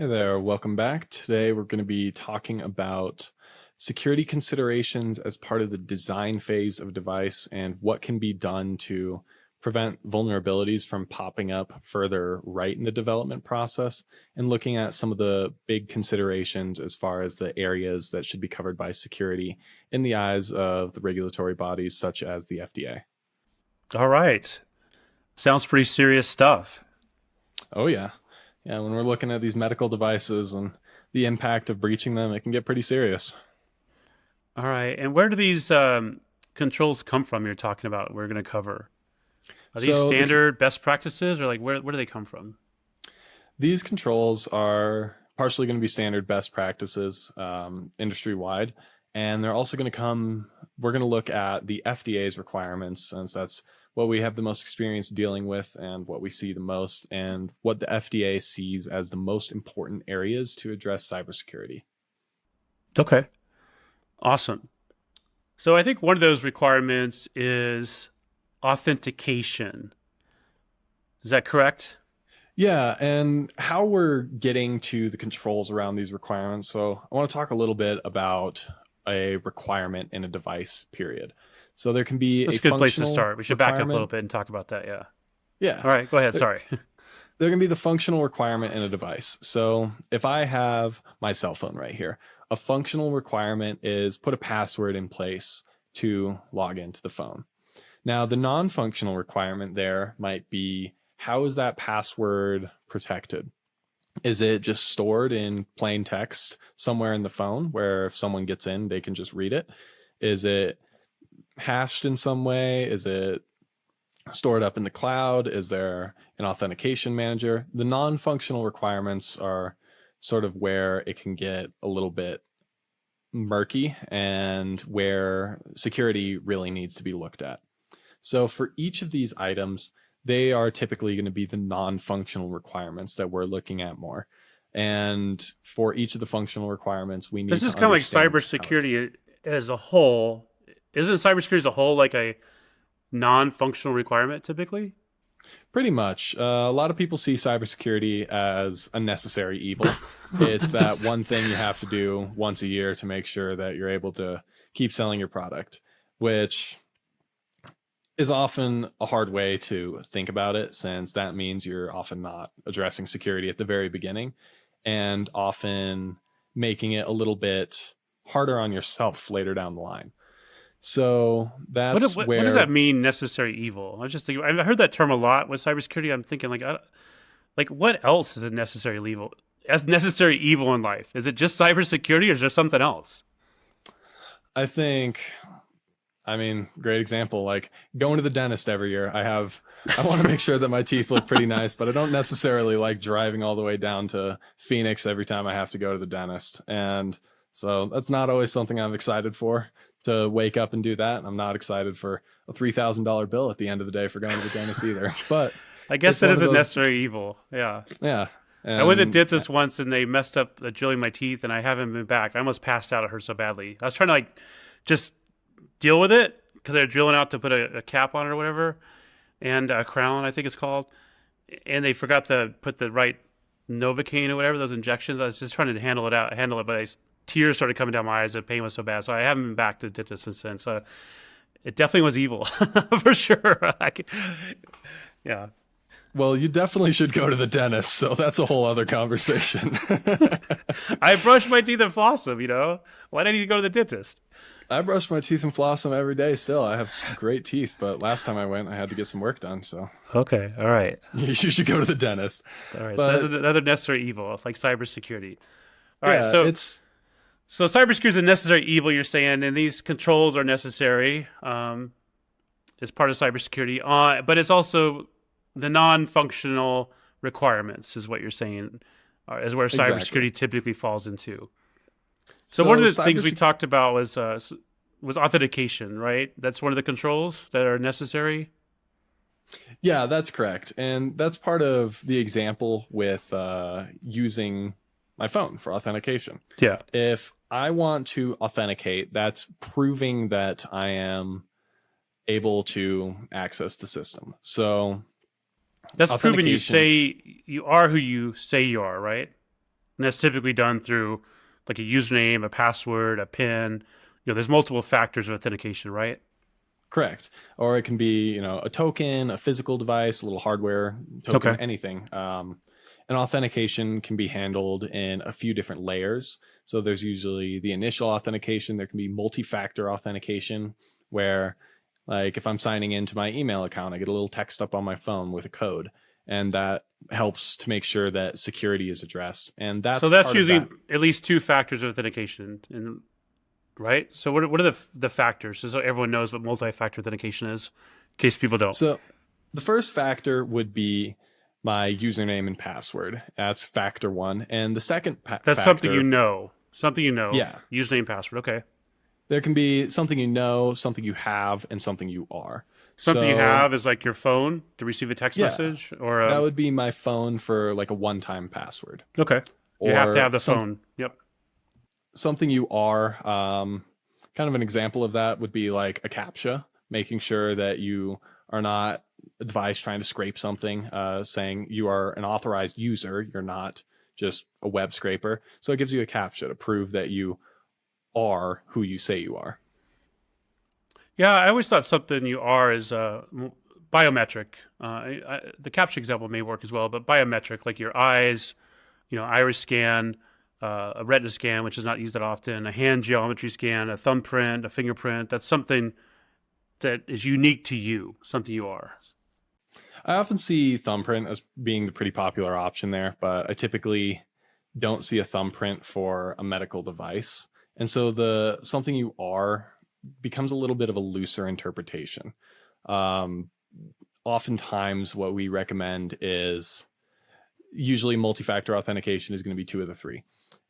Hey there, welcome back. Today we're going to be talking about security considerations as part of the design phase of a device and what can be done to prevent vulnerabilities from popping up further right in the development process, and looking at some of the big considerations as far as the areas that should be covered by security in the eyes of the regulatory bodies such as the FDA. All right. Sounds pretty serious stuff. Oh yeah. Yeah, when we're looking at these medical devices and the impact of breaching them, it can get pretty serious. All right. And where do these controls come from you're talking about we're going to cover? Are these So standard best practices or like where do they come from? these controls are partially going to be standard best practices industry wide, and they're also going to come. We're going to look at the FDA's requirements, since that's what we have the most experience dealing with and what we see the most, and what the FDA sees as the most important areas to address cybersecurity. Okay. Awesome. So I think one of those requirements is authentication. Is that correct? Yeah, and how we're getting to the controls around these requirements. So I want to talk a little bit about a requirement in a device, period. So there can be That's a a good place to functional start. We should back up a little requirement. bit and talk about that. Yeah. Yeah. All right. Go ahead. There, Sorry. there can be the functional requirement in a device. So if I have my cell phone right here, a functional requirement is put a password in place to log into the phone. Now, the non-functional requirement there might be, how is that password protected? Is it just stored in plain text somewhere in the phone where if someone gets in, they can just read it? Is it hashed in some way? Is it stored up in the cloud? Is there an authentication manager? The non-functional requirements are sort of where it can get a little bit murky and where security really needs to be looked at. So for each of these items, they are typically going to be the non-functional requirements that we're looking at more. And for each of the functional requirements, we need This to is kind of like understand how it's cybersecurity as a whole. Isn't cybersecurity as a whole like a non-functional requirement typically? pretty much. A lot of people see cybersecurity as a necessary evil. It's that one thing you have to do once a year to make sure that you're able to keep selling your product, which is often a hard way to think about it, since that means you're often not addressing security at the very beginning, and often making it a little bit harder on yourself later down the line. So What, that's what does that where, mean? Necessary evil. I was just thinking. I heard that term a lot with cybersecurity. I'm thinking like what else is a necessary evil? As necessary evil in life, is it just cybersecurity, or is there something else? I think, I mean, great example, like going to the dentist every year. I want to make sure that my teeth look pretty nice, but I don't necessarily like driving all the way down to Phoenix every time I have to go to the dentist. And so that's not always something I'm excited for, to wake up and do that. I'm not excited for a $3,000 bill at the end of the day for going to the dentist either. But I guess it's that one is of a those, necessary evil. Yeah. yeah. I went to the And dentist once and they messed up drilling my teeth, and I haven't been back. I almost passed out. It hurt so badly. I was trying to like just deal with it because they're drilling out to put a cap on it or whatever, and a crown, I think it's called. And they forgot to put the right Novocaine or whatever, those injections. I was just trying to handle it, but tears started coming down my eyes. The pain was so bad, so I haven't been back to the dentist since then. So it definitely was evil for sure. Yeah. well, you definitely should go to the dentist. So that's a whole other conversation. I brush my teeth and floss them. Why do I need to go to the dentist? I brush my teeth and floss them every day still. I have great teeth, but last time I went, I had to get some work done. So Okay, all right, you should go to the dentist. all right. So that's But another necessary evil. It's like cybersecurity. All right, yeah, so it's so cybersecurity is a necessary evil. You're saying, and these controls are necessary as part of cybersecurity. But it's also the non-functional requirements, is what you're saying, is where exactly. cybersecurity typically falls into. So one So of the things we cyber, talked about was authentication, right? That's one of the controls that are necessary. yeah, that's correct. And that's part of the example with using my phone for authentication. Yeah. If I want to authenticate, that's proving that I am able to access the system. So That's proven you authentication, say you are who you say you are, right? And that's typically done through like a username, a password, a PIN. There's multiple factors of authentication, right? Correct. Or it can be, a token, a physical device, a little hardware token, Okay. anything. And authentication can be handled in a few different layers. So there's usually the initial authentication. There can be multi-factor authentication where, like, if I'm signing into my email account, I get a little text up on my phone with a code, and that helps to make sure that security is addressed. And So that's that's part of using that. at least two factors of authentication, right? So what are the factors? So everyone knows what multi-factor authentication is, in case people don't. So the first factor would be my username and password. That's factor one. And the second That's something you factor, know. Something you know. yeah, Username, password. Okay. there can be something you know, something you have, and something you are. Something you So, have is like your phone to receive a text yeah, message, or that would be my phone for like a one-time password. okay. You have to Or have the phone. Yep. something you are, kind of an example of that would be like a CAPTCHA, making sure that you are not a device trying to scrape something, saying you are an authorized user, you're not just a web scraper. So it gives you a CAPTCHA to prove that you are who you say you are. Yeah, I always thought something you are is biometric. The capture example may work as well, but biometric, like your eyes, iris scan, a retina scan, which is not used that often, a hand geometry scan, a thumbprint, a fingerprint. That's something that is unique to you, something you are. I often see thumbprint as being the pretty popular option there, but I typically don't see a thumbprint for a medical device. And so the something you are becomes a little bit of a looser interpretation. Um, Oftentimes, what we recommend is usually multi-factor authentication is going to be two of the three.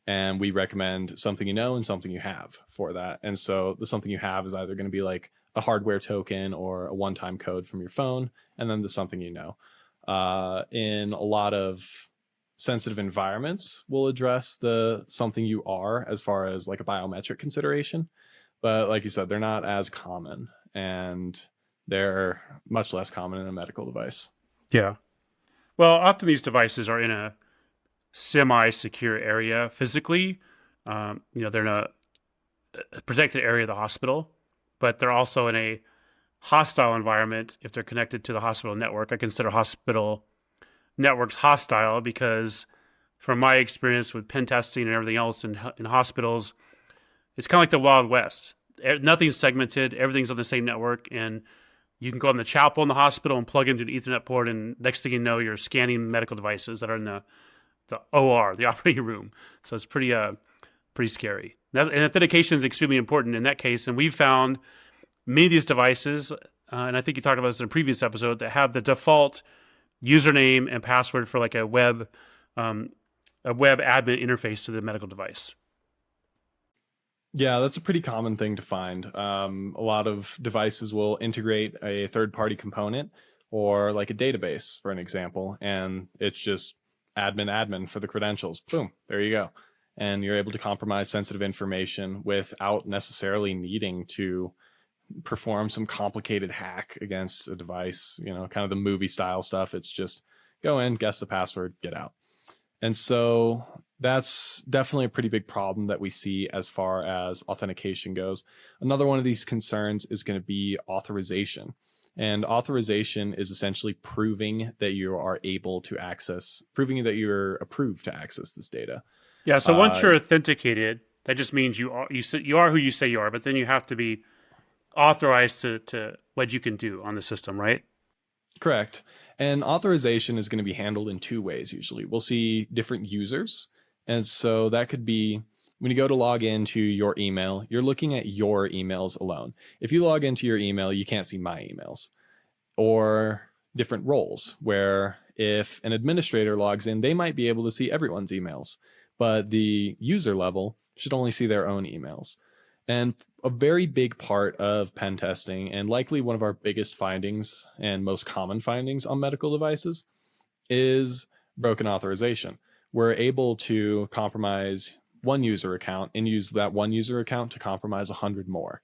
And we recommend something you know and something you have for that. And so the something you have is either going to be like a hardware token or a one-time code from your phone, and then the something you know. In a lot of sensitive environments, we'll address the something you are as far as like a biometric consideration. But like you said, they're not as common, and they're much less common in a medical device. Yeah. Well, often these devices are in a semi-secure area physically. They're in a protected area of the hospital, but they're also in a hostile environment if they're connected to the hospital network. I consider hospital networks hostile because, from my experience with pen testing and everything else in hospitals, it's kind of like the Wild West. Nothing's segmented. Everything's on the same network, and you can go in the chapel in the hospital and plug into an Ethernet port, and next thing you know, you're scanning medical devices that are in the OR, the operating room. So it's pretty scary. And authentication is extremely important in that case. And we've found many of these devices, and I think you talked about this in a previous episode, that have the default username and password for like a web admin interface to the medical device. Yeah, that's a pretty common thing to find. A lot of devices will integrate a third-party component or like a database, for an example, and it's just admin for the credentials. Boom, there you go. And you're able to compromise sensitive information without necessarily needing to perform some complicated hack against a device, kind of the movie style stuff. It's just go in, guess the password, get out. And so that's definitely a pretty big problem that we see as far as authentication goes. Another one of these concerns is going to be authorization. And authorization is essentially proving that you are able to access, proving that you're approved to access this data. Yeah. So once you're authenticated, that just means you are who you say you are, but then you have to be authorized to what you can do on the system, right? Correct. And authorization is going to be handled in two ways usually. We'll see different users. And so that could be when you go to log into your email, you're looking at your emails alone. If you log into your email, you can't see my emails. Or different roles, where if an administrator logs in, they might be able to see everyone's emails, but the user level should only see their own emails. And a very big part of pen testing, and likely one of our biggest findings and most common findings on medical devices, is broken authorization. We're able to compromise one user account and use that one user account to compromise 100 more.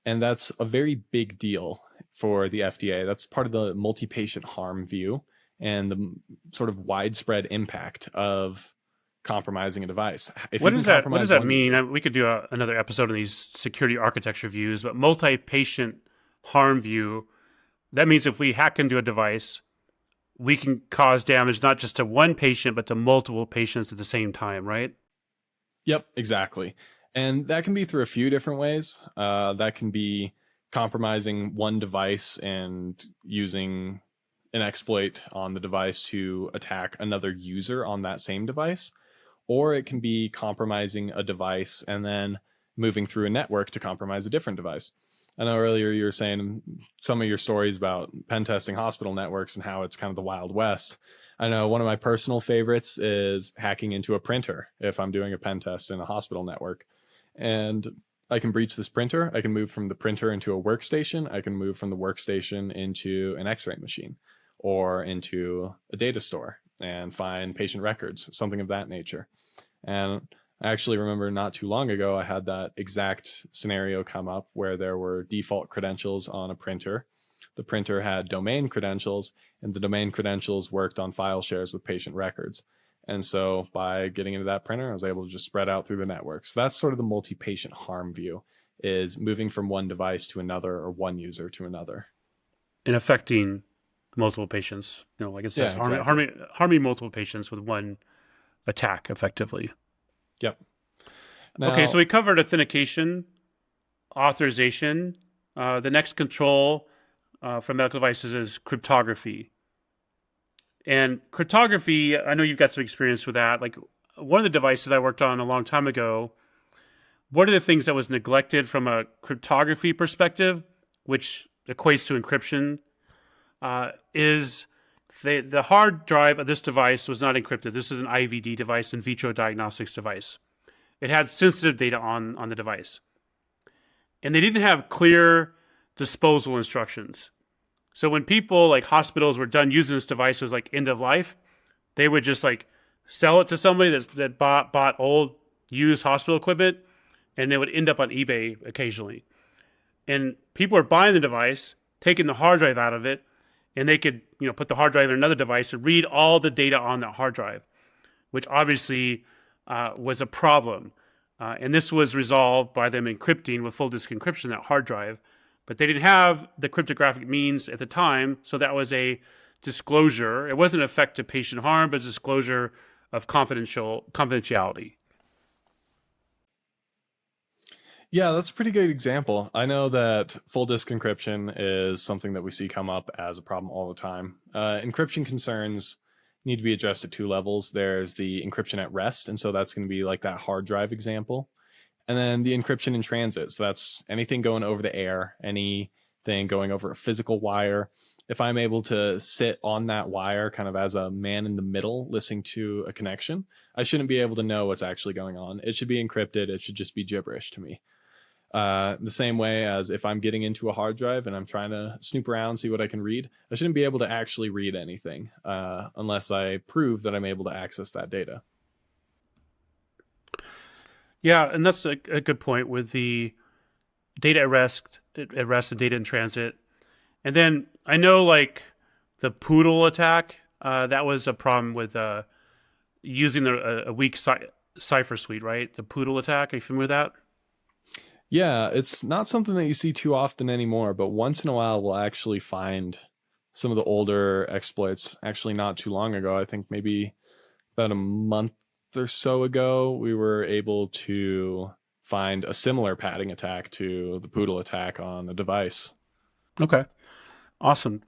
And that's a very big deal for the FDA. That's part of the multi-patient harm view and the sort of widespread impact of compromising a device. If What you can does that What does compromise that one mean? user, We could do another episode on these security architecture views, but multi-patient harm view. That means if we hack into a device, we can cause damage not just to one patient, but to multiple patients at the same time, right? yep, exactly. And that can be through a few different ways. That can be compromising one device and using an exploit on the device to attack another user on that same device. Or it can be compromising a device and then moving through a network to compromise a different device. I know earlier you were saying some of your stories about pen testing hospital networks and how it's kind of the Wild West. I know one of my personal favorites is hacking into a printer if I'm doing a pen test in a hospital network. And I can breach this printer. I can move from the printer into a workstation. I can move from the workstation into an x ray machine or into a data store and find patient records, something of that nature. And I actually remember not too long ago, I had that exact scenario come up where there were default credentials on a printer. The printer had domain credentials, and the domain credentials worked on file shares with patient records. And so by getting into that printer, I was able to just spread out through the network. So that's sort of the multi-patient harm view, is moving from one device to another or one user to another. And affecting multiple patients. Like it says, Yeah, exactly. harming multiple patients with one attack effectively. Yep. Okay, so Now, we covered authentication, authorization. The next control for medical devices is cryptography. And cryptography, I know you've got some experience with that. Like one of the devices I worked on a long time ago, one of the things that was neglected from a cryptography perspective, which equates to encryption, is the hard drive of this device was not encrypted. This is an IVD device, in vitro diagnostics device. It had sensitive data on the device. And they didn't have clear disposal instructions. So when people, like hospitals, were done using this device, it was like end of life, they would just like sell it to somebody that bought old used hospital equipment, and it would end up on eBay occasionally. And people were buying the device, taking the hard drive out of it, and they could put the hard drive in another device and read all the data on that hard drive, which obviously was a problem. And this was resolved by them encrypting with full disk encryption that hard drive. But they didn't have the cryptographic means at the time, so that was a disclosure. It wasn't an effect to patient harm, but a disclosure of confidentiality. yeah, that's a pretty good example. I know that full disk encryption is something that we see come up as a problem all the time. Encryption concerns need to be addressed at two levels. There's the encryption at rest, and so that's going to be like that hard drive example. And then the encryption in transit. So that's anything going over the air, anything going over a physical wire. If I'm able to sit on that wire kind of as a man in the middle listening to a connection, I shouldn't be able to know what's actually going on. It should be encrypted. It should just be gibberish to me. The same way as if I'm getting into a hard drive and I'm trying to snoop around, see what I can read, I shouldn't be able to actually read anything unless I prove that I'm able to access that data. Yeah, and that's a good point with the data at rest and data in transit. And then I know like the Poodle attack, that was a problem with using a weak cipher suite, right? The Poodle attack. Are you familiar with that? Yeah, it's not something that you see too often anymore, but once in a while we'll actually find some of the older exploits. Actually, not too long ago, I think maybe about a month or so ago, we were able to find a similar padding attack to the Poodle attack on a device. Okay, awesome.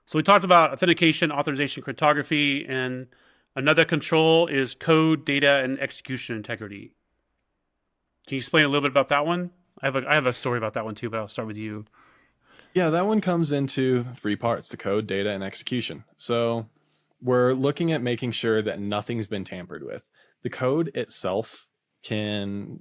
So we talked about authentication, authorization, cryptography, and another control is code, data, and execution integrity. Can you explain a little bit about that one? I have a story about that one too, but I'll start with you. Yeah, that one comes into three parts: the code, data, and execution. So we're looking at making sure that nothing's been tampered with. The code itself can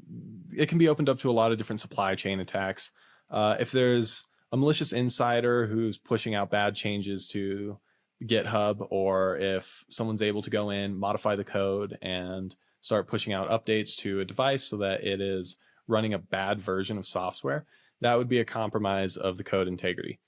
be opened up to a lot of different supply chain attacks. If there's a malicious insider who's pushing out bad changes to GitHub, or if someone's able to go in, modify the code, and start pushing out updates to a device so that it is running a bad version of software, that would be a compromise of the code integrity.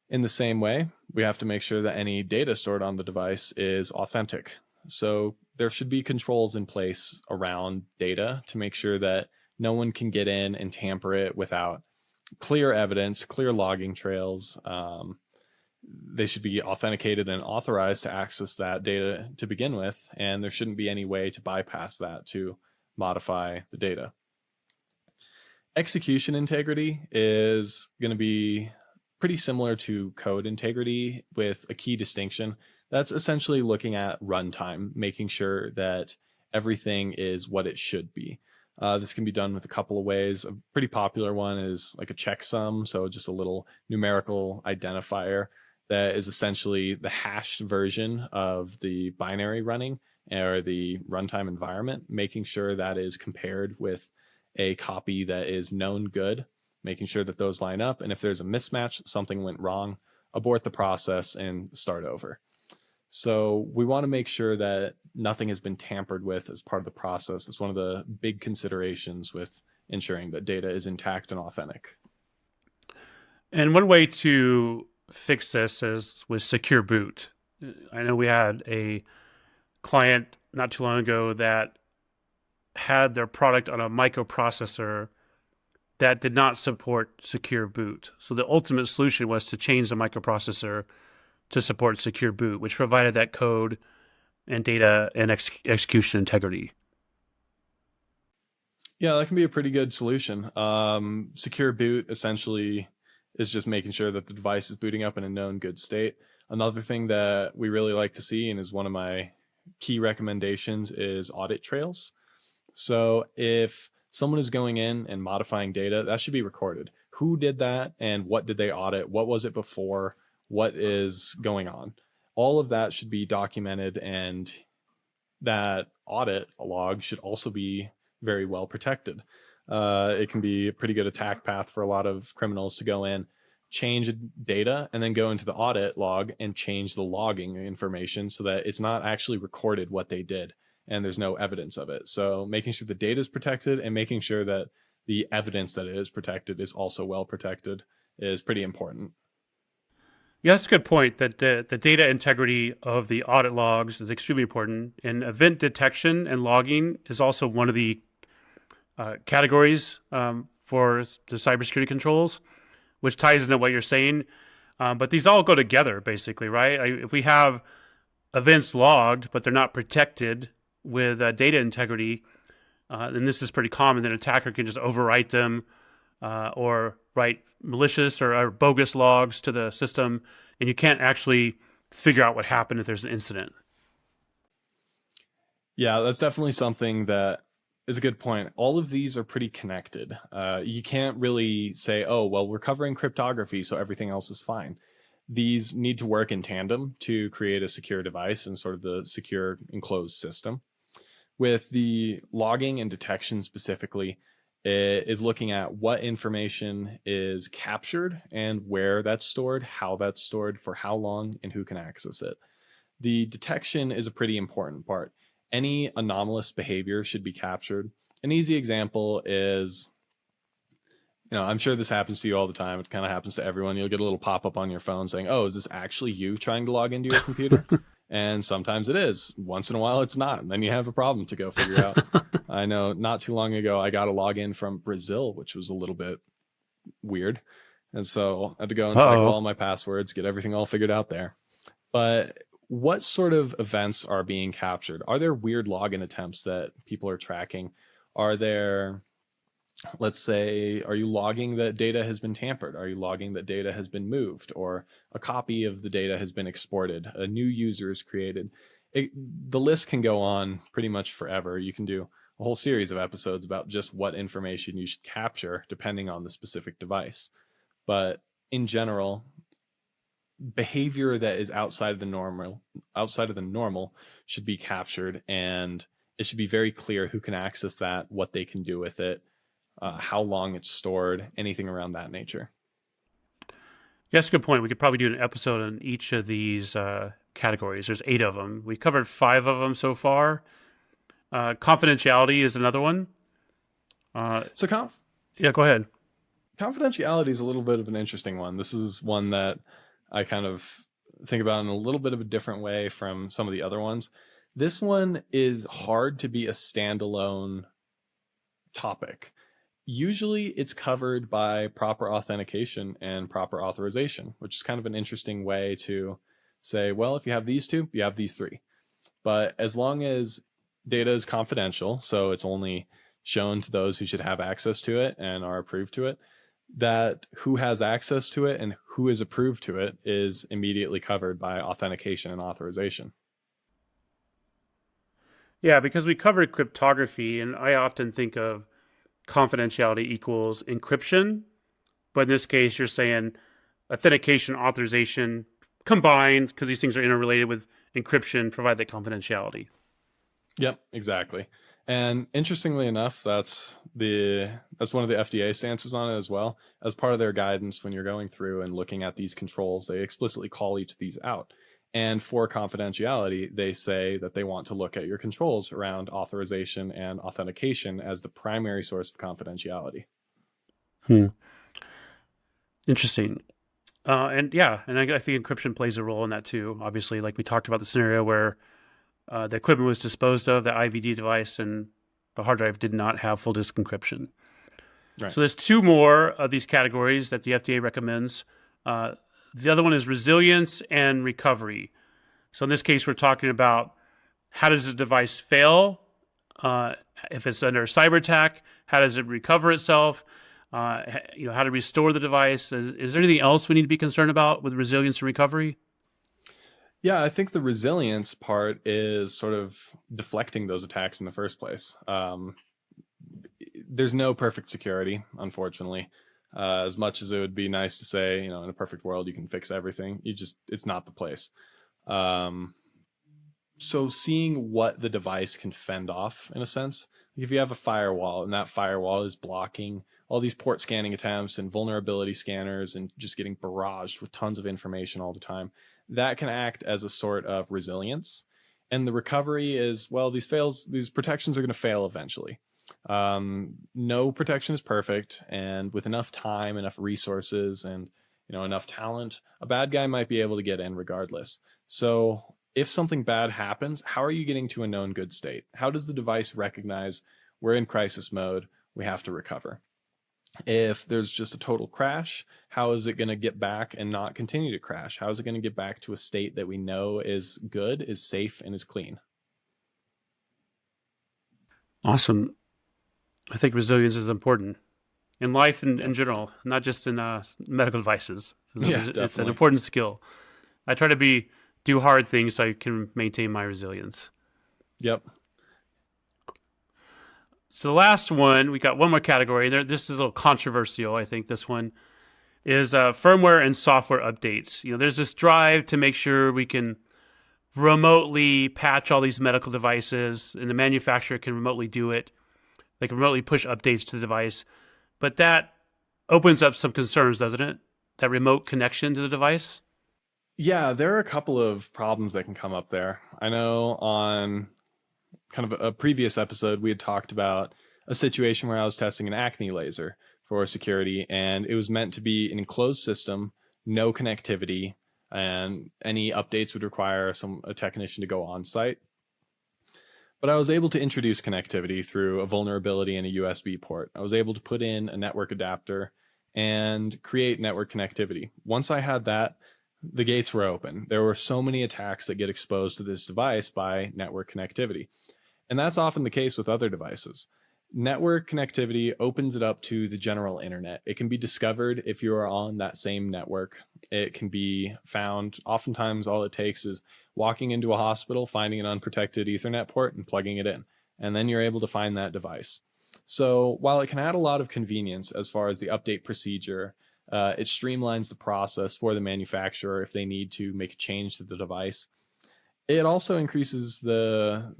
In the same way, we have to make sure that any data stored on the device is authentic. So there should be controls in place around data to make sure that no one can get in and tamper it without clear evidence, clear logging trails. They should be authenticated and authorized to access that data to begin with, and there shouldn't be any way to bypass that to modify the data. Execution integrity is going to be pretty similar to code integrity with a key distinction. That's essentially looking at runtime, making sure that everything is what it should be. This can be done with a couple of ways. A pretty popular one is like a checksum, so just a little numerical identifier that is essentially the hashed version of the binary running or the runtime environment, making sure that is compared with a copy that is known good, making sure that those line up. And if there's a mismatch, something went wrong, abort the process and start over. So we want to make sure that nothing has been tampered with as part of the process. It's one of the big considerations with ensuring that data is intact and authentic. And one way to fix this is with secure boot. I know we had a client not too long ago that had their product on a microprocessor that did not support secure boot. So the ultimate solution was to change the microprocessor to support secure boot, which provided that code and data and execution integrity. Yeah, that can be a pretty good solution. Secure boot essentially is just making sure that the device is booting up in a known good state. Another thing that we really like to see, and is one of my key recommendations, is audit trails. So if someone is going in and modifying data, that should be recorded. Who did that and what did they audit? What was it before? What is going on? All of that should be documented, and that audit log should also be very well protected. It can be a pretty good attack path for a lot of criminals to go in, change data, and then go into the audit log and change the logging information so that it's not actually recorded what they did and there's no evidence of it. So making sure the data is protected and making sure that the evidence that it is protected is also well protected is pretty important. Yeah, that's a good point. That the data integrity of the audit logs is extremely important. And event detection and logging is also one of the categories for the cybersecurity controls, which ties into what you're saying. But these all go together, basically, right? If we have events logged, but they're not protected with data integrity, then this is pretty common. That an attacker can just overwrite them or write malicious or bogus logs to the system, and you can't actually figure out what happened if there's an incident. Yeah, that's definitely something that is a good point. All of these are pretty connected. You can't really say, oh, well, we're covering cryptography, so everything else is fine. These need to work in tandem to create a secure device and sort of the secure enclosed system. With the logging and detection specifically, it is looking at what information is captured and where that's stored, how that's stored, for how long, and who can access it. The detection is a pretty important part. Any anomalous behavior should be captured. An easy example is, I'm sure this happens to you all the time. It kind of happens to everyone. You'll get a little pop-up on your phone saying, oh, is this actually you trying to log into your computer? And sometimes it is. Once in a while, it's not. And then you have a problem to go figure out. I know not too long ago, I got a login from Brazil, which was a little bit weird. And so I had to go and cycle all my passwords, get everything all figured out there. But what sort of events are being captured? Are there weird login attempts that people are tracking? Are there, let's say, are you logging that data has been tampered? Are you logging that data has been moved, or a copy of the data has been exported? A new user is created. The list can go on pretty much forever. You can do a whole series of episodes about just what information you should capture depending on the specific device. But in general, behavior that is outside of the normal should be captured, and it should be very clear who can access that, what they can do with it, how long it's stored, anything around that nature. Yeah, that's a good point. We could probably do an episode on each of these categories. There's 8 of them. We covered 5 of them so far. Confidentiality is another one. Yeah, go ahead. Confidentiality is a little bit of an interesting one. This is one that I kind of think about in a little bit of a different way from some of the other ones. This one is hard to be a standalone topic. Usually it's covered by proper authentication and proper authorization, which is kind of an interesting way to say, well, if you have these two, you have these three. But as long as data is confidential, so it's only shown to those who should have access to it and are approved to it, that who has access to it and who is approved to it is immediately covered by authentication and authorization. Yeah, because we covered cryptography, and I often think of confidentiality equals encryption. But in this case, you're saying authentication, authorization combined, because these things are interrelated with encryption, provide that confidentiality. Yep, exactly. And interestingly enough, that's one of the FDA stances on it as well. As part of their guidance, when you're going through and looking at these controls, they explicitly call each of these out. And for confidentiality, they say that they want to look at your controls around authorization and authentication as the primary source of confidentiality. Interesting. And yeah, and I think encryption plays a role in that too. Obviously, like we talked about the scenario where the equipment was disposed of, the IVD device, and the hard drive did not have full disk encryption. Right. So there's two more of these categories that the FDA recommends. The other one is resilience and recovery. So in this case, we're talking about how does the device fail? If it's under a cyber attack, how does it recover itself? How to restore the device. Is there anything else we need to be concerned about with resilience and recovery? Yeah, I think the resilience part is sort of deflecting those attacks in the first place. There's no perfect security, unfortunately. As much as it would be nice to say, in a perfect world, you can fix everything, it's not the place. So seeing what the device can fend off, in a sense, if you have a firewall and that firewall is blocking all these port scanning attempts and vulnerability scanners and just getting barraged with tons of information all the time, that can act as a sort of resilience. And the recovery is, well, these protections are going to fail eventually. No protection is perfect, and with enough time, enough resources, and enough talent, a bad guy might be able to get in regardless. So if something bad happens, how are you getting to a known good state? How does the device recognize we're in crisis mode, we have to recover? If there's just a total crash, how is it going to get back and not continue to crash? How is it going to get back to a state that we know is good, is safe, and is clean? Awesome. I think resilience is important in life and in general, not just in medical devices. It's an important skill. I try to do hard things so I can maintain my resilience. Yep. So the last one, we got one more category. This is a little controversial. I think this one is firmware and software updates. There's this drive to make sure we can remotely patch all these medical devices, and the manufacturer can remotely do it. They can remotely push updates to the device. But that opens up some concerns, doesn't it? That remote connection to the device? Yeah, there are a couple of problems that can come up there. I know on kind of a previous episode, we had talked about a situation where I was testing an acne laser for security, and it was meant to be an enclosed system, no connectivity, and any updates would require a technician to go on site. But I was able to introduce connectivity through a vulnerability in a USB port. I was able to put in a network adapter and create network connectivity. Once I had that, the gates were open. There were so many attacks that get exposed to this device by network connectivity. And that's often the case with other devices. Network connectivity opens it up to the general internet. It can be discovered if you are on that same network. It can be found. Oftentimes, all it takes is walking into a hospital, finding an unprotected Ethernet port, and plugging it in. And then you're able to find that device. So while it can add a lot of convenience as far as the update procedure, it streamlines the process for the manufacturer if they need to make a change to the device. It also increases the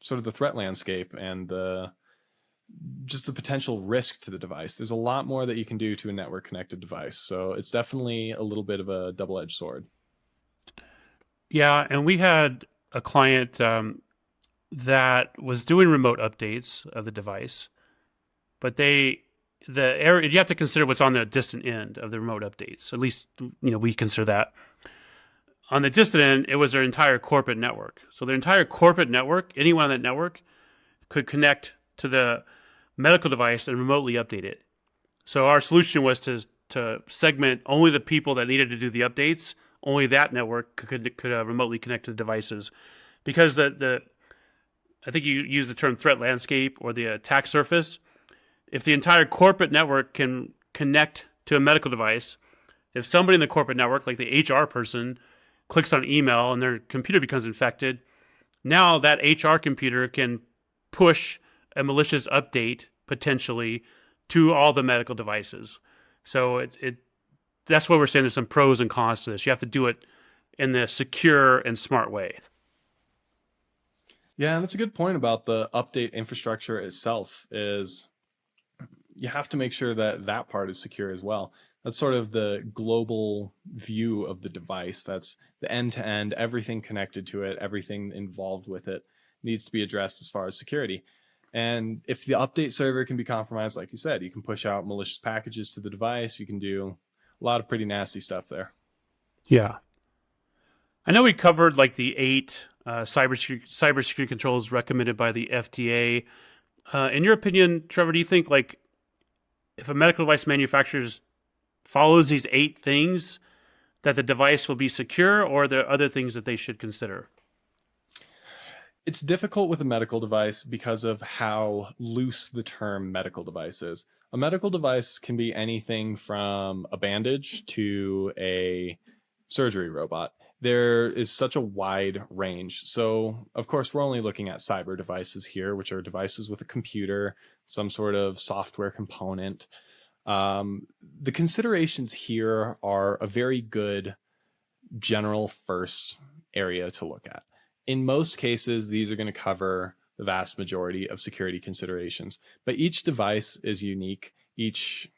threat landscape and just the potential risk to the device. There's a lot more that you can do to a network connected device. So it's definitely a little bit of a double-edged sword. Yeah, and we had a client that was doing remote updates of the device, but you have to consider what's on the distant end of the remote updates. At least we consider that. On the distant end, it was their entire corporate network. So their entire corporate network, anyone on that network could connect to the medical device and remotely update it. So our solution was to segment only the people that needed to do the updates. Only that network could remotely connect to the devices, because I think you use the term threat landscape or the attack surface. If the entire corporate network can connect to a medical device, if somebody in the corporate network, like the HR person, clicks on email and their computer becomes infected, now that HR computer can push a malicious update potentially to all the medical devices. So that's why we're saying there's some pros and cons to this. You have to do it in the secure and smart way. Yeah, and that's a good point about the update infrastructure itself. Is you have to make sure that that part is secure as well. That's sort of the global view of the device. That's the end-to-end, everything connected to it, everything involved with it needs to be addressed as far as security. And if the update server can be compromised, like you said, you can push out malicious packages to the device. You can do a lot of pretty nasty stuff there. Yeah. I know we covered like the 8 cybersecurity controls recommended by the FDA. In your opinion, Trevor, do you think like if a medical device manufacturer follows these 8 things, that the device will be secure, or are there other things that they should consider? It's difficult with a medical device because of how loose the term medical device is. A medical device can be anything from a bandage to a surgery robot. There is such a wide range. So, of course, we're only looking at cyber devices here, which are devices with a computer, some sort of software component. The considerations here are a very good general first area to look at. In most cases, these are going to cover the vast majority of security considerations, but each device is unique. Each,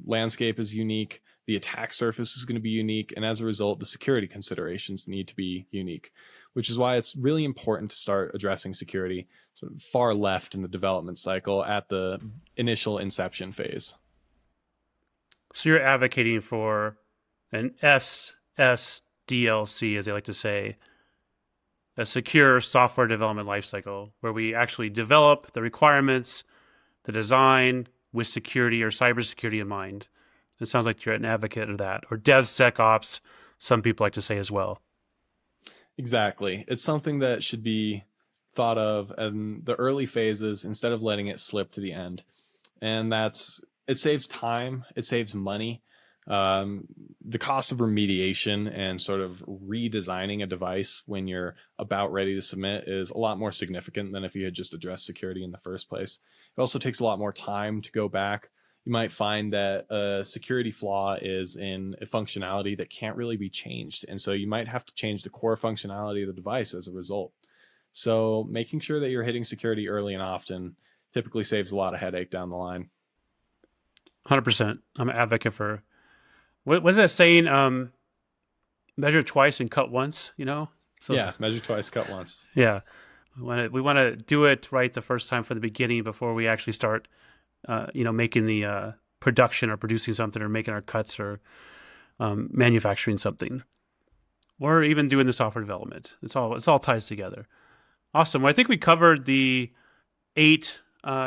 landscape is unique. The attack surface is going to be unique. And as a result, the security considerations need to be unique, which is why it's really important to start addressing security sort of far left in the development cycle at the initial inception phase. So you're advocating for an SSDLC, as they like to say, a secure software development lifecycle, where we actually develop the requirements, the design with security or cybersecurity in mind. It sounds like you're an advocate of that, or DevSecOps, some people like to say as well. Exactly. It's something that should be thought of in the early phases instead of letting it slip to the end. And it saves time, it saves money. The cost of remediation and sort of redesigning a device when you're about ready to submit is a lot more significant than if you had just addressed security in the first place. It also takes a lot more time to go back. You might find that a security flaw is in a functionality that can't really be changed. And so you might have to change the core functionality of the device as a result. So making sure that you're hitting security early and often typically saves a lot of headache down the line. 100%. I'm an advocate for, what is that saying? Measure twice and cut once, So, yeah, measure twice, cut once. Yeah. We want to do it right the first time from the beginning before we actually start, making the production or producing something or making our cuts or manufacturing something, or even doing the software development. It's all ties together. Awesome. Well, I think we covered the 8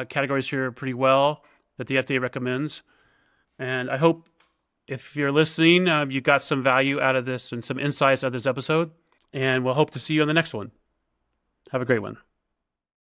categories here pretty well that the FDA recommends. And I hope if you're listening, you got some value out of this and some insights out of this episode. And we'll hope to see you on the next one. Have a great one.